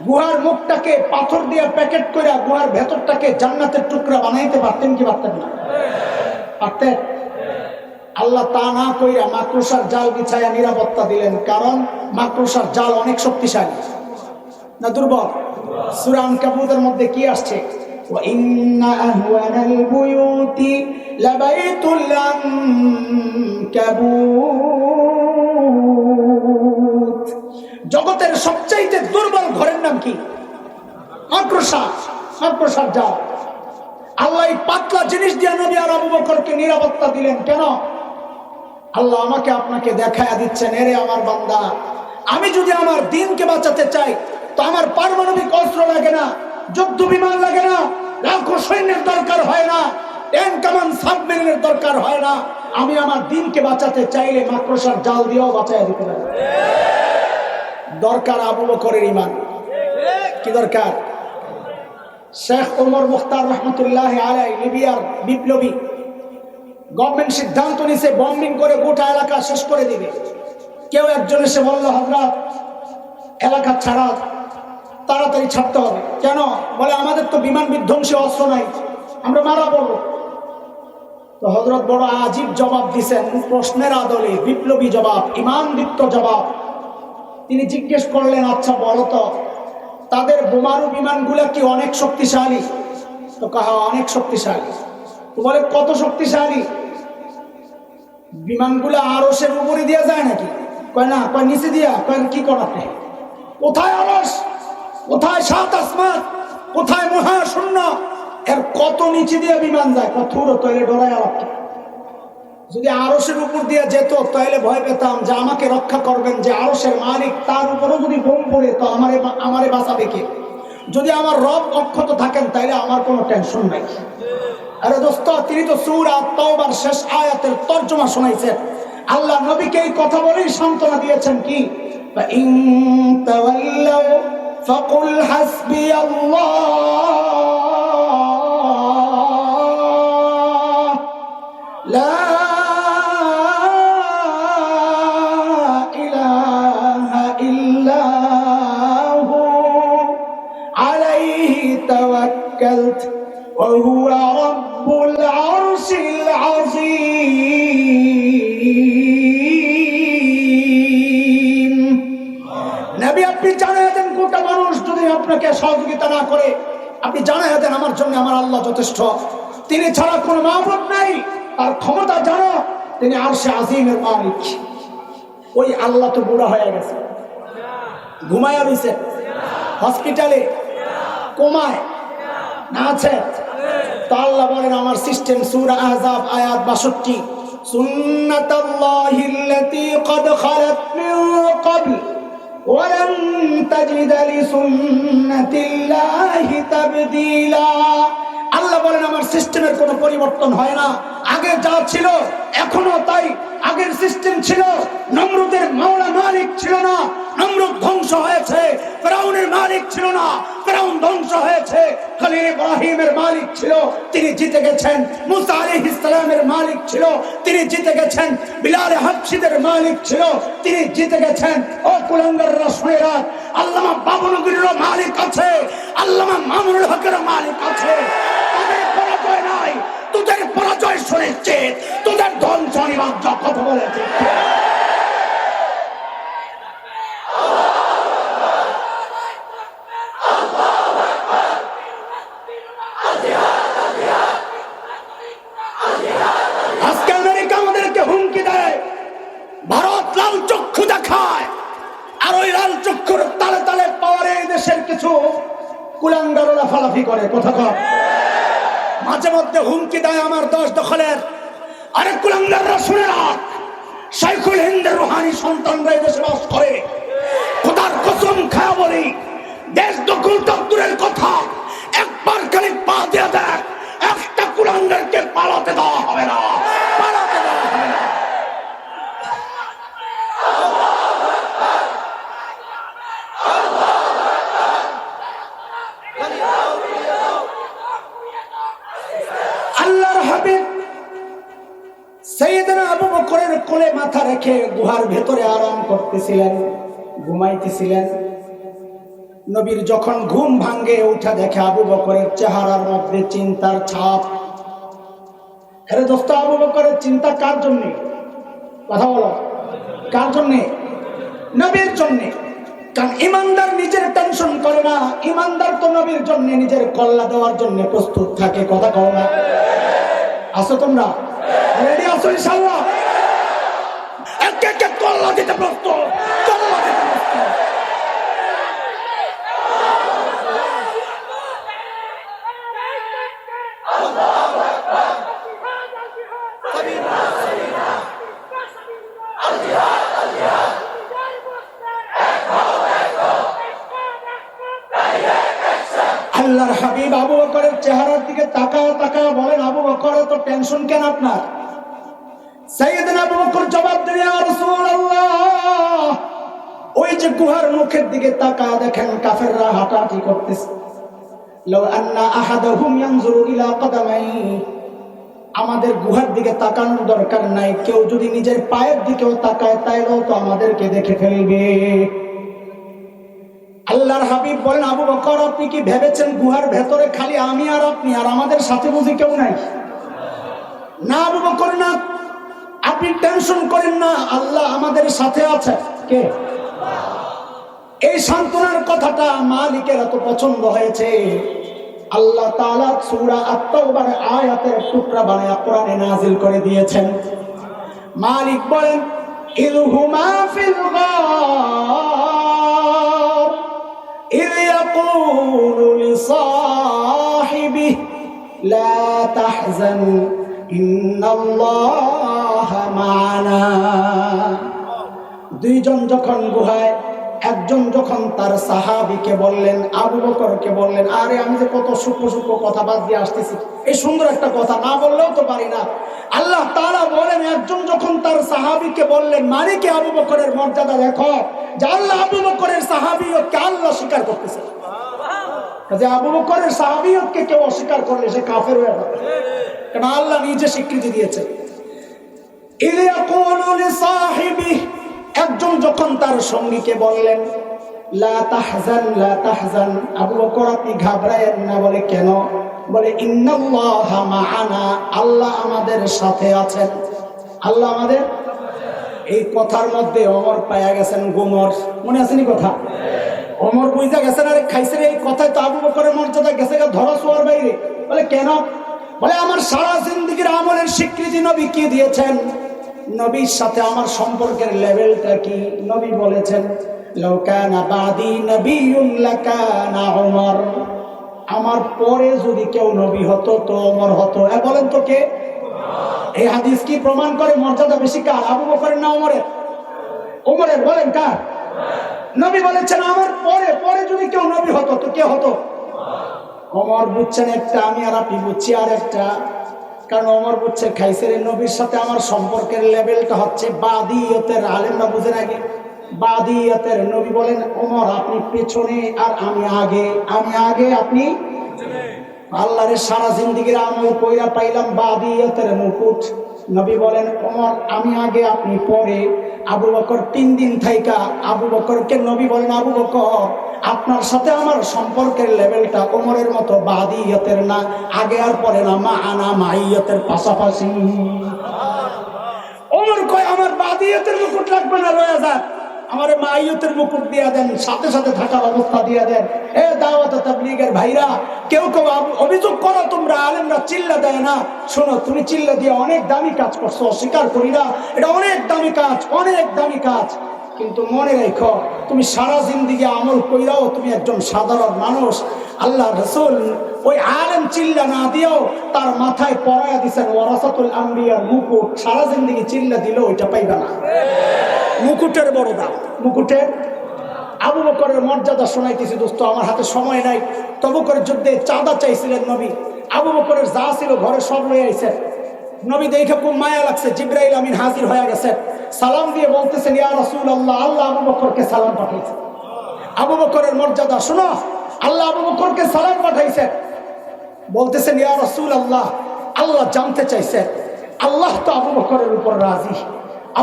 গুহার মুখটাকে পাথর দিয়ে প্যাকেট করে গুহার ভেতরটাকে জান্নাতের টুকরা বানাইতে পারতেন কি পারতেন না? পারতেন। আল্লাহ তা না কইরা মাকড়সার জাল বিছায়া নিরাপত্তা দিলেন, কারণ মাকড়সার জাল অনেক শক্তিশালী না দুর্বল? সূরা আনকাবুতের মধ্যে কি আসছে? ওয়া ইন্না আহওয়ানাল বুয়ুতি লাবাইতুল আনকাবুত। জগতের সবচাইতে দুর্বল ঘরের নাম কি? মাকড়সা, মাকড়সার জাল। আল্লাহ এই পাতলা জিনিস দিয়ে নবী আর আবু বকরকে নিরাপত্তা দিলেন কেন? আল্লাহ আমাকে আপনাকে দেখায়া দিচ্ছেন, এরে আমার বান্দা, আমি যদি আমার দ্বীনকে বাঁচাতে চাই তো আমার পারমাণবিক অস্ত্র লাগে না, যুদ্ধ বিমান লাগে না, লাখো সৈন্যের দরকার হয় না, ট্যাঙ্ক কামান সাবমেরিনের দরকার হয় না। আমি আমার দ্বীনকে বাঁচাতে চাইলে মাকড়সার জাল দিয়েও বাঁচায়া দিতে পারি। দরকার আবু বকরের ঈমান। কি দরকার? শেখ ওমর মুখতার রহমতুল্লাহ আলাইহি, লিবিয়ার বিপ্লবী, গভর্নমেন্ট সিদ্ধান্ত নিছে বম্বিং করে গোটা এলাকা শেষ করে দিবে। কেউ একজন এসে বলল, হযরত এলাকা ছাড়া, তাড়াতাড়ি ছাড়তে হবে। কেন? বলে আমাদের তো বিমান বিধ্বংসী অস্ত্র নাই, আমরা মারা পড়বো। তো হযরত বড় আজীব জবাব দিছেন, প্রশ্নের আদলে বিপ্লবী জবাব, ঈমানদীপ্ত জবাব। তিনি জিজ্ঞেস করলেন, আচ্ছা বলো তো, তাদের বোমারু বিমানগুলা কি অনেক শক্তিশালী? তো কাহা অনেক শক্তিশালী। তো বলে কত শক্তিশালী? বিমানগুলা আরশের উপরে দিয়ে যায় নাকি? কয় না। কয় নিচে দিয়া। কয় কি করাতে? কোথায় আরশ, কোথায় সাত আসমান, কোথায় মহাশূন্য, এর কত নিচে দিয়ে বিমান যায়? কঠোর তৈলে ডরায় রাখত। যদি আরশের উপর দিয়ে যেত তাহলে ভয় পেতাম যে আমাকে রক্ষা করবেন যে আরশের মালিক, তার উপরও যদি বোম পড়ে তো আমারে বাঁচাবে কে? যদি আমার রব অক্ষত থাকেন তাহলে আমার কোনো টেনশন নাই। আরে দোস্ত, তিনি তো সূরা তাওবার শেষ আয়াতের তরজমা শোনাইছেন। আল্লাহ নবীকে এই কথা বলেই সান্ত্বনা দিয়েছেন কি? ইন তাওয়াল্লাউ ফাকুল হাসবিয়াল্লাহ লা ইলাহা ইল্লাহু আলাইহি তাওয়াক্কালতু ওয়া হুয়া রাব্বুল আরশিল আযীম। নবী আপনি জানায় দেন, গোটা মানুষ যদি আপনাকে সহযোগিতা না করে, আপনি জানায় দেন আমার জন্য আমার আল্লাহ যথেষ্ট। তিনি ছাড়া কোনো মাবুদ নাই। তার ক্ষমতা জানো, তিনি আরশে আজিমের মালিক। ওই আল্লাহ তো বুড়া হয়ে গেছে, ঘুমায়া রইছে হসপিটালে, কোমায় না আছে। তো আল্লাহ বলেন আমার সিস্টেম, সূরা আহজাব আয়াত 62, সুন্নাতাল্লাহিল্লাতী ক্বাদ খালাত মিন ক্বাবল ওয়া লান তাজিদা লিসুন্নাতিল্লাহি তাবদীলা। আল্লাহ বলেন আমার সিস্টেমের কোনো পরিবর্তন হয় না, আগে যা ছিল এখনো তাই। আগের সিস্টেম ছিল, নমরুদের মাওলা মালিক ছিল না, নমরুদ ধ্বংস হয়েছে। ফিরাউনের মালিক ছিল না, ফিরাউন ধ্বংস হয়েছে। খলিল ইব্রাহিমের মালিক ছিল, তিনি জিতে গেছেন। মুসা আলাইহিস সালামের মালিক ছিল, তিনি জিতে গেছেন। বিলাল হাবশীদের মালিক ছিল, তিনি জিতে গেছেন। ও কুলাঙ্গাররা শুনে রাখ, আল্লামা বাবুনগরীরও মালিক আছে, আল্লামা মামুনুল হকেরও মালিক আছে। তাদের পরাজয় নাই, তোদের পরাজয় শুনেছে, তোদের ধ্বংস অনিবার্য। কথা বলেছে। আজকে আমেরিকা আমাদেরকে হুমকি দেয়, ভারত লাল চক্ষু দেখায়, আর ওই লাল চক্ষুর তালে তালে পাওয়ারে এই দেশের কিছু কুলাঙ্গার লাফালাফি করে। কথা কয় মাঝে মধ্যে হুমকি দেয় আমার দেশ দখলের। আরে কুলাঙ্গাররা শুনে রাখ, শাইখুল হিন্দের রুহানি সন্তানরা এই দেশে বাস করে। খোদার কসম খায়া বলি, দেশ দখল দূরের কথা, একবার খালি পা দিয়ে দেখ, একটা কুলাঙ্গারকে পালাতে দেওয়া হবে না, পালাতে দেওয়া হবে না। আল্লাহর হাবিব সাইয়েদনা আবু বকরের কোলে মাথা রেখে গুহার ভেতরে আরাম করতেছিলেন, ঘুমাইতেছিলেন। নবীর যখন ঘুম ভাঙ্গে উঠে দেখে আবু বকরের চেহারার মধ্যে চিন্তার ছাপ। আরে দোস্ত, আবু বকরের চিন্তা কার জন্যে? কথা বলো, কার জন্যে? নবীর জন্যে। কারণ ইমানদার নিজের টেনশন করে না, ইমানদার তো নবীর জন্য নিজের কল্লা দেওয়ার জন্য প্রস্তুত থাকে। কথা কও না? আসো তোমরা রেডি আসো ইনশাআল্লাহ? এক এক কল্লা দিতে প্রস্তুত, কল্লা দিতে প্রস্তুত। আল্লাহর হাবিব আবু বকরের চেহারার দিকে তাকায় তাকায় বলেন, আবু বকর এত টেনশন কেন আপনার? সাইয়েদনা আবু বকর জবাব দেন, ইয়া রাসূলুল্লাহ, ওই যে গুহার মুখের দিকে তাকায় দেখেন কাফেররা হাঁটাহাঁটি করতেছে। লাউ আন্না আহাদাহুম ইয়ানজুরু ইলা কদামাই, আমাদের গুহার দিকে তাকানোর দরকার নাই, কেউ যদি নিজের পায়ের দিকেও তাকায় তাইলেও তো আমাদেরকে দেখে ফেলবে। আল্লাহর হাবিব বলেন, আবু বকর আপনি কি ভেবেছেন গুহার ভেতরে খালি আমি আর আপনি, আর আমাদের সাথে বুঝি কেউ নাই? না আবু বকর না, আপনি টেনশন করেন না, আল্লাহ আমাদের সাথে আছে। কে? এই সান্ত্বনার কথাটা মালিকের এত পছন্দ হয়েছে, আল্লাহ তাআলা সূরা আত-তাওবার আয়াতের টুকরা বানায়া কোরআনে নাযিল করে দিয়েছেন। মালিক বলেন, ইলহুমা ফিল গার إذ يقول لصاحبه لا تحزن إن الله معنا। দুইজন যখন গুহায়, একজন যখন তার সাহাবীকে বললেন, আবু বকরকে বললেন, আরে আমি যে কত সূক্ষ্ম সূক্ষ্ম কথা বাদ দিয়ে আসতেছি, এই সুন্দর একটা কথা না বললেও তো পারি না। আল্লাহ তাআলা বলেন, একজন যখন তার সাহাবীকে বললেন, মানে কি আবু বকরের মর্যাদা দেখো, যে আল্লাহ আবু বকরের সাহাবিয়তকে আল্লাহ স্বীকার করতেছে। যে আবু বকরের সাহাবিয়তকে কেউ অস্বীকার করলে সে কাফের হয়ে যাবে, কারণ আল্লাহ নিজে স্বীকৃতি দিয়েছে। ইয ইয়াকুলু লিসাহিবিহি, একজন যখন তার সঙ্গীকে বললেন, লা তাহজান লা তাহজান, আবু বকর আপনি ঘাবড়ায়েন না। বলে কেন? বলে ইন্নাল্লাহা মা'ানা, আল্লাহ আমাদের সাথে আছেন। আল্লাহ আমাদের। এই কথার মধ্যে ওমর পায়া গেছেন গুমর। মনে আছে নি কথা? ওমর বুঝা গেছেন, আরে খাইছেন এই কথায় তো আবু বকরের মর্যাদা গেছে ধরা ছোঁয়ার বাইরে। বলে কেন? বলে আমার সারা জিন্দেগীর আমলের স্বীকৃতি নবী কি দিয়েছেন, নবীর সাথে আমার সম্পর্কের লেভেলটা কি। নবী বলেছেন, লাউ কানা বাদি নবিয়্যুন লাকানা উমর, আমার পরে যদি কেউ নবী হতো তো ওমর হতো। বলেন তো কে? এই হাদিস কি প্রমাণ করে মর্যাদা বেশি কার, আবু বকরের না ওমরের? ওমরের। বলেন কার? নবী বলেছেন আমার পরে পরে যদি কেউ নবী হতো তো কে হতো? ওমর বুঝছেন একটা, আমি আর আপনি বুঝছি আর একটা। কারণ ওমর বুঝছে খাইসের নবীর সাথে আমার সম্পর্কের লেভেলটা হচ্ছে বাদিয়তের। আলেমরা বুঝেন আগে বাদিয়তের। নবী বলেন, ওমর আপনি পেছনে আর আমি আগে, আমি আগে আপনি। আল্লাহরে সারা জিন্দেগীর আমল কইরা পাইলাম বাদিয়তের মুকুট। নবী বলেন, ওমর আমি আগে আপনি পরে। আবু বকর 3 দিন থাইকা আবু বকরকে নবী বলেন, আবু বকর আপনার সাথে আমার সম্পর্কের লেভেলটা ওমরের মতো বাদিয়তের না, আগে আর পরে না, মা'ানা মাইয়তের পাশাপাশি। ওমর কয় আমার বাদিয়তের মুকুট লাগবে না, রয়ে যাক, আমার মাইয়তের মুকুট দিয়া দেন, সাথে সাথে থাকার অবস্থা দিয়া দেন। দাওয়াত তাবলীগের ভাইরা, কেউ কেউ অভিযোগ করো তোমরা আলেমরা চিল্লা দেয় না। শোনো, তুমি চিল্লা দিয়ে অনেক দামি কাজ করছো, অস্বীকার করি না, এটা অনেক দামি কাজ, অনেক দামি কাজ। কিন্তু মনে রেখো, তুমি সারা জিন্দেগি আমল কইরাও তুমি একজন সাধারণ মানুষ। আল্লাহ রাসূল ওই আলেম চিল্লা না দিয়েও তার মাথায় পরায়া দিয়েছেন ওয়ারাসাতুল আম্বিয়ার মুকুট। সারা জিন্দেগি চিল্লা দিলেও ওইটা পাইবে না। মুকুটের বড় দাম, মুকুটের। আবু বকরের মর্যাদা শোনাইতেছি দোস্ত, আমার হাতে সময় নাই। তবুকরের যুদ্ধে চাঁদা চাইছিলেন নবী। আবু বকরের যা ছিল ঘরে সব লয়ে আইছে। নবী দেখে খুব মায়া লাগছে, জিবরাইল আমিন হাজির হয়ে গেছে। সালাম দিয়ে বলতেছেন, ইয়া রাসূলুল্লাহ, আল্লাহ আবু বকরকে সালাম পাঠাইছে। আবু বকরের মর্যাদা শোনো, আল্লাহ আবু বকরকে সালাম পাঠাইছে। বলতেছেন, ইয়া রাসূলুল্লাহ, আল্লাহ জানতে চাইছে, আল্লাহ তো আবু বকরের উপর রাজি,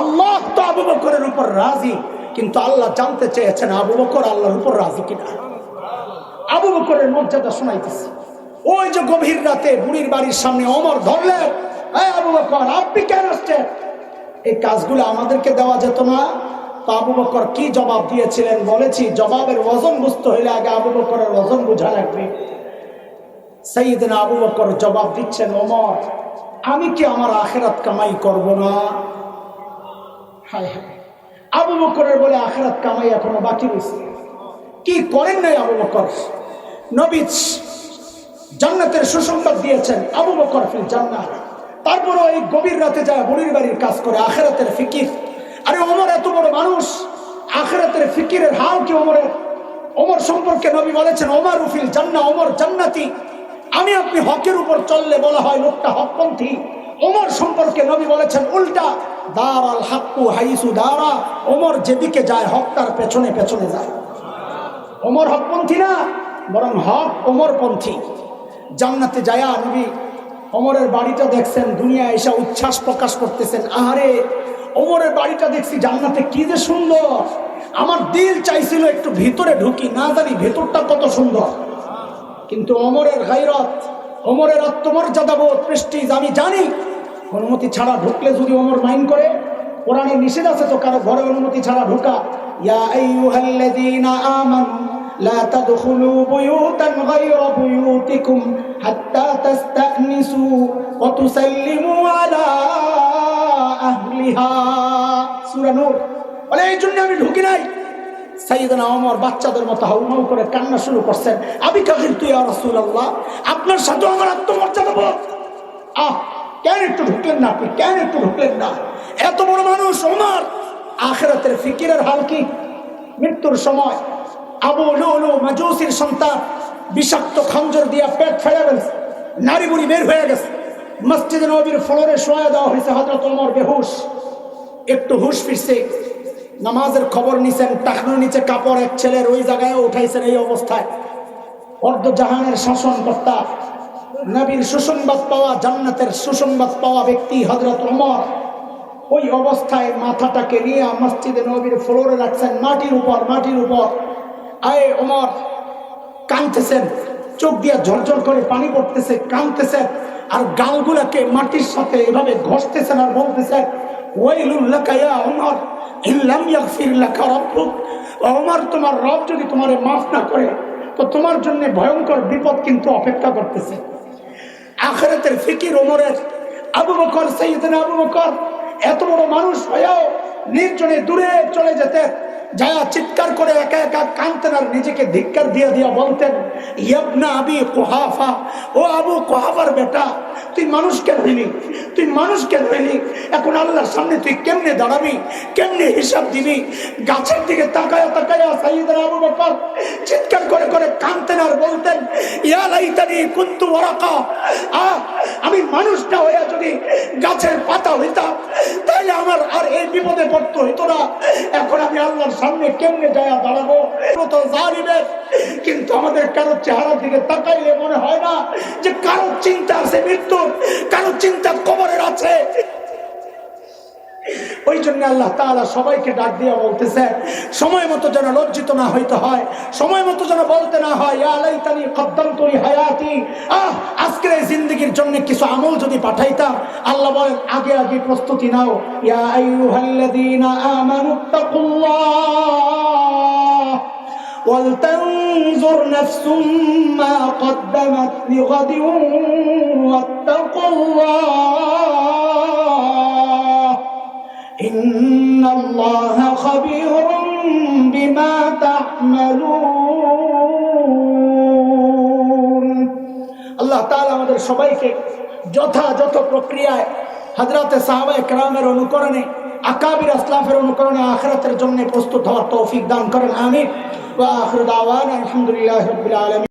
আল্লাহ তো আবু বকরের উপর রাজি, কিন্তু আল্লাহ জানতে চেয়েছেন আবু বকর আল্লাহর উপর রাজি কিনা। আবু বকরের মর্যাদা শোনাইতেছি। ওই যে গভীর রাতে বুড়ির বাড়ির সামনে ওমর ধরলেন, এই আবু বকর আপনি কেন আসছেন? এই কাজগুলো আমাদেরকে দেওয়া যেত না? তো আবু বকর কি জবাব দিয়েছিলেন বলেছি, জবাবের ওজন বুঝতে হইলে আগে আবু বকরের ওজন বোঝা লাগবে। সাইয়েদনা আবু বকর জবাব দিচ্ছেন, ওমর আমি কি আমার আখিরাত কামাই করব না? হায় হায়, আবু বকরের বলে আখিরাত কামাই এখনো বাকি রয়েছে। কি করেন নাই আবু বকর? নবী জান্নাতের সুসংবাদ দিয়েছেন, আবু বকর ফিল জান্নাহ। তারপরে এই গভীর রাতে যায় বুড়ির বাড়ির কাজ করে, আখিরাতের ফিকির। আরে ওমর এত বড় মানুষ, আখিরাতের ফিকিরের হাল কি ওমরের? ওমর সম্পর্কে নবী বলেছেন ওমর ফিল জান্নাহ, ওমর জান্নাতি। আমি আপনি হকের উপর চললে বলা হয় লোকটা হকপন্থী। ওমর সম্পর্কে নবী বলেছেন উল্টা, দারাল হাক্কু হাইসু দারা, ওমর যেদিকে যায় হক তার পেছনে পেছনে যায়। ওমর হকপন্থী না, বরং হক ওমরপন্থী। জান্নাতে যায়া নবী ওমরের বাড়িটা দেখছেন, দুনিয়া এসে উচ্ছ্বাস প্রকাশ করতেছেন, আহারে ওমরের বাড়িটা দেখছি জান্নাতে কি যে সুন্দর। আমার দিল চাইছিল একটু ভিতরে ঢুকি, না জানি ভেতরটা কত সুন্দর। কিন্তু ওমরের গায়রত, ওমরের আত্মমর্যাদা বোধ, প্রেস্টিজ, আমি জানি অনুমতি ছাড়া ঢুকলে যদি ওমর মাইন্ড করে, কোরআনে নিষেধ আছে তো কারো ঘরে অনুমতি ছাড়া ঢোকা। ইয়া আইয়ুহাল্লাযীনা আমানু লা তাদখুলু বুয়ুতান গায়রা বুয়ুতিকুম হাত্তা তাস্তানিসু ওয়া তুসাল্লিমু আলা আহলিহা। সূরা নূর। বলে এই জন্য আমি ঢুকি নাই। সাইয়েদনা ওমর বাচ্চাদের মতো হাউমাউ করে কান্না শুরু করছেন, আবি কাগিরতু ইয়া রাসূলুল্লাহ, আপনার সাথে আমার আত্মমর্যাদা বোধ। কেন একটু ঢুকলেন না আপনি? কেন একটু ঢুকলেন না? এত বড় মানুষ ওমর, আখিরাতের ফিকিরের হাল কি? মৃত্যুর সময় আবু লুলু মাজুসির সন্তান বিষাক্ত খঞ্জর দিয়া পেট ফেলে গেছে, নারী বুড়ি বের হয়ে গেছে, মসজিদে নববীর ফ্লোরে শোয়া দেওয়া হয়েছে। হযরত ওমর বেহুশ, একটু হুশ ফিরছে, নামাজের খবর নিছেন, টাকনুর নিচে কাপড় এক ছেলের ওই জায়গায় উঠাইছেন। এই অবস্থায় অর্ধ জাহানের শাসনকর্তা, নবীর সুসংবাদ পাওয়া, জান্নাতের সুসংবাদ পাওয়া ব্যক্তি হযরত ওমর ওই অবস্থায় মাথাটাকে নিয়ে মসজিদে নববীর ফ্লোরে রাখছেন, মাটির উপর। আয়ে ওমর কাঁদতেছেন, চোখ দিয়ে ঝরঝর করে পানি পড়তেছে, কাঁদতেছেন, আর গালগুলাকে মাটির সাথে এভাবে ঘষতেছেন আর বলতেছেন, ওয়াইলুল লাকা ইয়া ওমর ইন লাম ইয়াগফির লাকা রাব্বুক। ওমর, তোমার রব যদি তোমারে মাফ না করে তো তোমার জন্য ভয়ঙ্কর বিপদ কিন্তু অপেক্ষা করতেছে। আখিরাতের ফিকির ওমরের। আবু বকর, সাইয়েদনা আবু বকর এত বড় মানুষ হয়েও নির্জনে দূরে চলে যেতেন, যায়া চিৎকার করে একা একা কাঁদতেন আর নিজেকে ধিক্কার দিয়া দিয়া বলতেন, ইবনা আবি কুহাফা, ও আবু কুহাফার বেটা, তুই মানুষ কেন হইলি? তুই মানুষ কেন হইলি? এখন আল্লাহর সামনে তুই কেমনে দাঁড়াবি? কেমনে হিসাব দিবি? গাছের দিকে তাকায়া তাকায়া সাইয়েদনা আবু বকর চিৎকার করে করে কাঁদতেন আর বলতেন, ইয়া লাইতানি কুনতু ওয়ারাকা, আমি মানুষটা হইয়া যদি গাছের পাতা হইতাম তাহলে আমার আর এই বিপদে পড়তে হইতো না। এখন আমি আল্লাহর সামনে কেমনে যায়া দাঁড়াবো? তো জালিমের। কিন্তু আমাদের কারো চেহারার দিকে তাকাইলে মনে হয় না যে কারো চিন্তা আছে মৃত্যুর, কারো চিন্তা কবরের আছে। ওই জন্য আল্লাহ তাআলা সবাইকে ডাক দিয়ে বলতেছে, সময় মতো যেন লজ্জিত না হইতে হয়, সময় মতো যেন বলতে না হয়, ইয়া লাইতানি কদ্দামতু লিহায়াতি, আজকের এই জিন্দেগির জন্য কিছু আমল যদি পাঠাইতাম। আল্লাহ বলেন আগে আগে প্রস্তুতি নাও। ইয়া আইয়ুহাল্লাযীনা আমানুত্তাকুল্লাহ ওয়ালতানজুর নাফসুম মা কদ্দামাত লিগাদিন ওয়াত্তাকুল্লাহ ইন্নাল্লাহা খাবীরুম বিমা তা'মালুন। আল্লাহ তাআলা আমাদের সবাইকে যথাযথ প্রক্রিয়ায় হযরতে সাহাবায়ে কেরামের অনুকরণে, আকাবির আসলাফের অনুকরণে আখিরাতের জন্য প্রস্তুত হওয়ার তৌফিক দান করেন। আমিন। ওয়া আখিরু দাওয়ানা আলহামদুলিল্লাহি রাব্বিল আলামিন।